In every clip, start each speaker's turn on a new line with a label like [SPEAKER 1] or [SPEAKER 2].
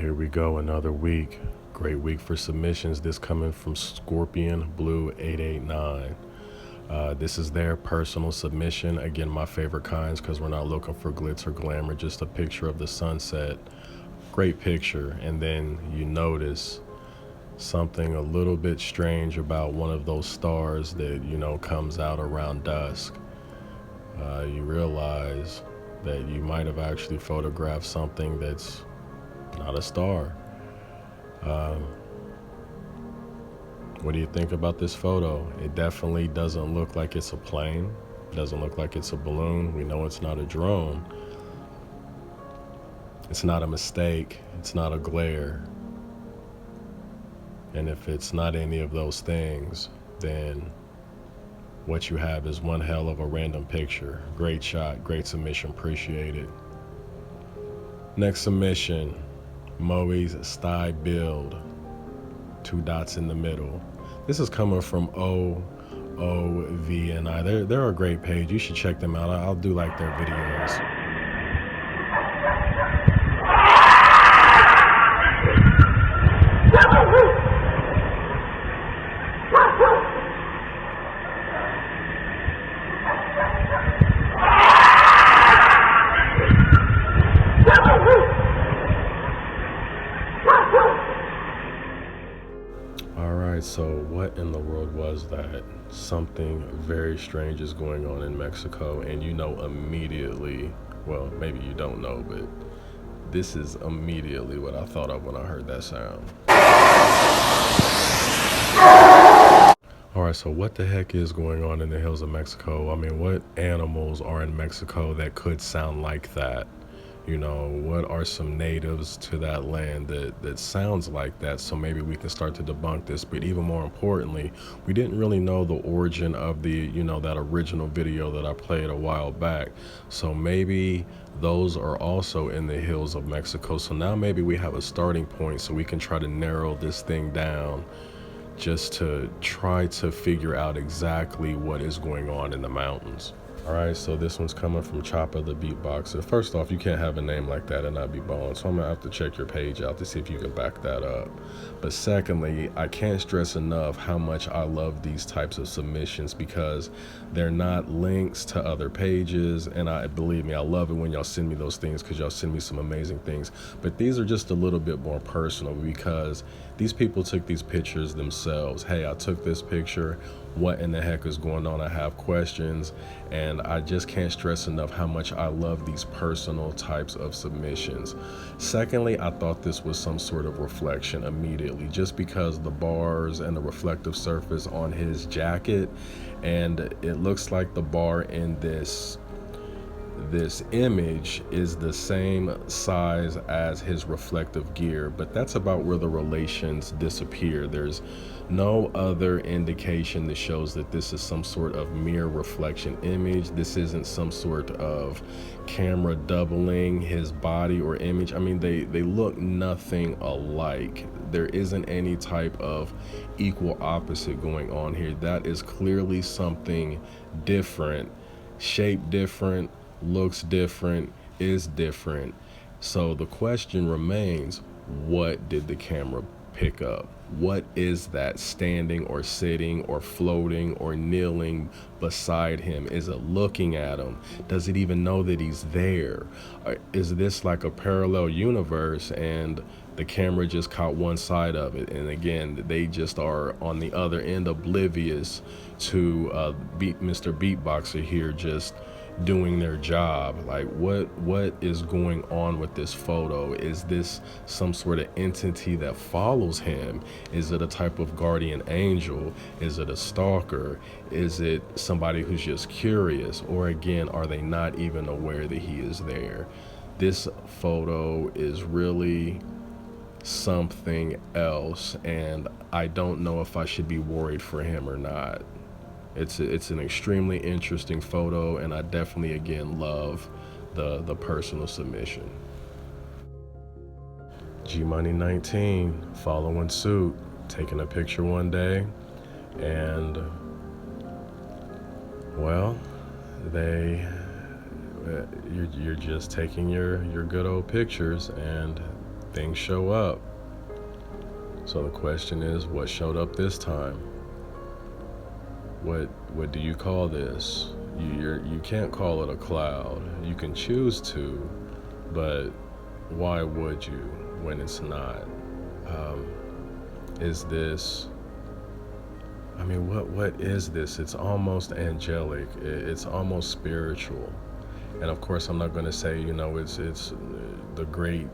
[SPEAKER 1] here we go, another week. Great week for submissions. This coming from Scorpion Blue 889. This is their personal submission. Again, my favorite kinds, because we're not looking for glitz or glamour, just a picture of the sunset. Great picture. And then you notice something a little bit strange about one of those stars that, comes out around dusk. You realize that you might have actually photographed something that's not a star. What do you think about this photo? It definitely doesn't look like it's a plane. It doesn't look like it's a balloon. We know it's not a drone. It's not a mistake. It's not a glare. And if it's not any of those things, then what you have is one hell of a random picture. Great shot, great submission, appreciate it. Next submission, Moe's Style Build, 2 dots in the middle. This is coming from OOVNI. They're a great page. You should check them out. I'll do like their videos. So what in the world was that? Something very strange is going on in Mexico, and you know immediately, well, maybe you don't know, but this is immediately what I thought of when I heard that sound. All right, so what the heck is going on in the hills of Mexico? I mean, what animals are in Mexico that could sound like that? What are some natives to that land that sounds like that? So maybe we can start to debunk this. But even more importantly, we didn't really know the origin of the, that original video that I played a while back. So maybe those are also in the hills of Mexico. So now maybe we have a starting point so we can try to narrow this thing down, just to try to figure out exactly what is going on in the mountains. All right, so this one's coming from Chopper the Beatboxer. First off, you can't have a name like that and not be balling, so I'm gonna have to check your page out to see if you can back that up. But secondly, I can't stress enough how much I love these types of submissions, because they're not links to other pages, and believe me, I love it when y'all send me those things, because y'all send me some amazing things. But these are just a little bit more personal, because these people took these pictures themselves. Hey, I took this picture. What in the heck is going on? I have questions, and I just can't stress enough how much I love these personal types of submissions. Secondly, I thought this was some sort of reflection immediately, just because the bars and the reflective surface on his jacket, and it looks like the bar in this image is the same size as his reflective gear, but that's about where the relations disappear. There's no other indication that shows that this is some sort of mirror reflection image. This isn't some sort of camera doubling his body or image. I mean, they look nothing alike. There isn't any type of equal opposite going on here. That is clearly something different, shaped different, looks different, is different. So the question remains, what did the camera pick up? What is that standing or sitting or floating or kneeling beside him? Is it looking at him? Does it even know that he's there? Is this like a parallel universe and the camera just caught one side of it, and again, they just are on the other end oblivious to Mr. Beatboxer here just doing their job? Like, what is going on with this photo? Is this some sort of entity that follows him? Is it a type of guardian angel? Is it a stalker? Is it somebody who's just curious? Or again, are they not even aware that he is there? This photo is really something else, and I don't know if I should be worried for him or not. It's an extremely interesting photo, and I definitely, again, love the personal submission. G-Money 19 following suit, taking a picture one day, and well, you're just taking your good old pictures, and things show up. So the question is, what showed up this time? What do you call this? You can't call it a cloud. You can choose to, but why would you when it's not? Is this? I mean, what is this? It's almost angelic. It's almost spiritual. And of course, I'm not going to say, it's the great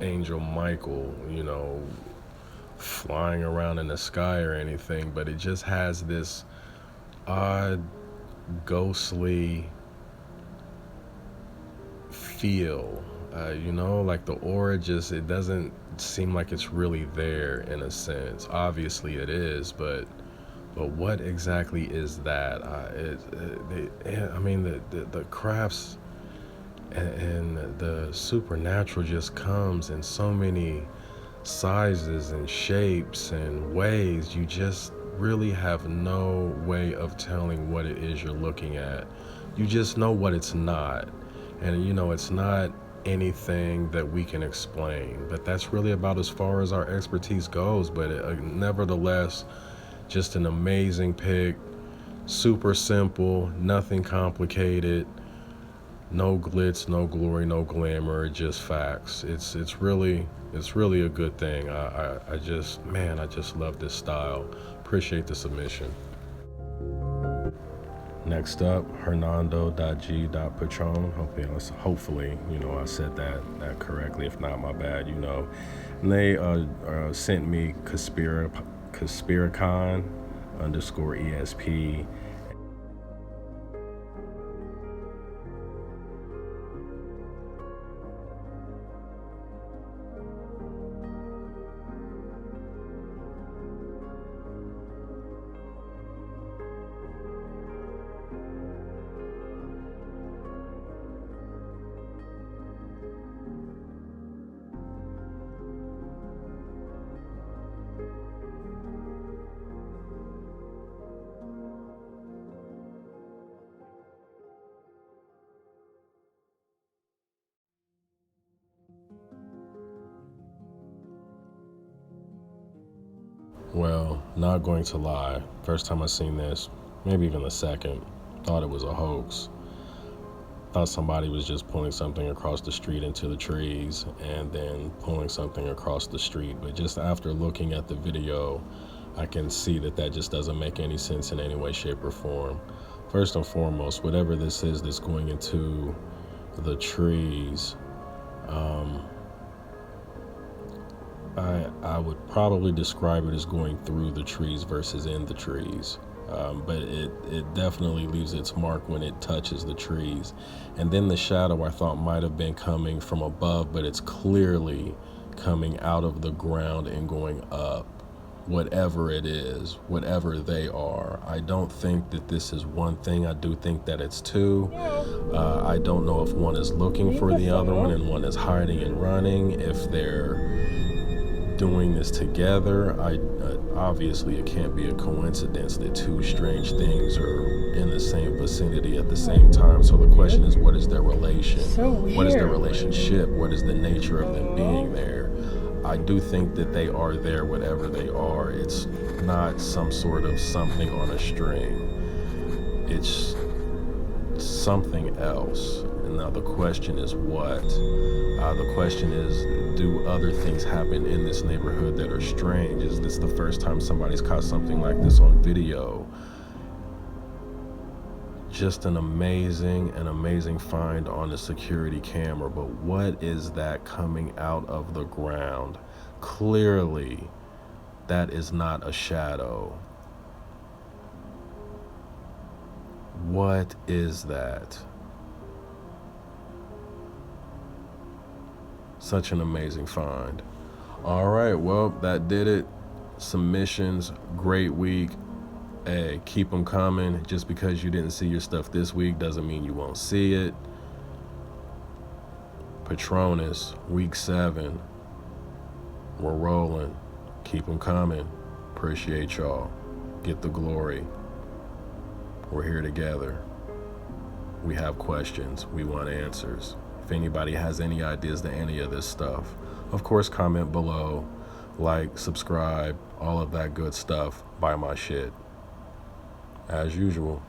[SPEAKER 1] angel Michael, flying around in the sky or anything, but it just has this odd, ghostly feel. Like the aura it doesn't seem like it's really there in a sense. Obviously it is, but what exactly is that? The crafts and the supernatural just comes in so many sizes and shapes and ways. You just really have no way of telling what it is you're looking at. You just know what it's not. And it's not anything that we can explain, but that's really about as far as our expertise goes. But nevertheless, just an amazing pick. Super simple, nothing complicated, no glitz, no glory, no glamour, just facts. It's really a good thing. I just love this style. Appreciate the submission. Next up, Hernando.g.Patron. Hopefully, I said that correctly. If not, my bad. And they sent me Conspiracon_ESP. Well, not going to lie, first time I seen this, maybe even the second, thought it was a hoax. Thought somebody was just pulling something across the street into the trees and then pulling something across the street. But just after looking at the video, I can see that just doesn't make any sense in any way, shape, or form. First and foremost, whatever this is that's going into the trees, I would probably describe it as going through the trees versus in the trees. But it definitely leaves its mark when it touches the trees. And then the shadow I thought might have been coming from above, but it's clearly coming out of the ground and going up. Whatever it is, whatever they are. I don't think that this is one thing. I do think that it's two. I don't know if one is looking for the other one and one is hiding and running. If they're doing this together, obviously it can't be a coincidence that two strange things are in the same vicinity at the same time. So the question is, what is their relation?
[SPEAKER 2] So weird.
[SPEAKER 1] What is their relationship? What is the nature of them being there? I do think that they are there, whatever they are. It's not some sort of something on a string. It's something else. And now the question is what? The question is, do other things happen in this neighborhood that are strange? Is this the first time somebody's caught something like this on video? Just an amazing find on the security camera. But what is that coming out of the ground? Clearly, that is not a shadow. What is that? Such an amazing find. All right, well, that did it. Submissions, great week. Hey, keep them coming. Just because you didn't see your stuff this week doesn't mean you won't see it. Patronus, Wk7. We're rolling. Keep them coming. Appreciate y'all. Get the glory. We're here together. We have questions. We want answers. If anybody has any ideas to any of this stuff. Of course, comment below, like, subscribe, all of that good stuff. Buy my shit. As usual.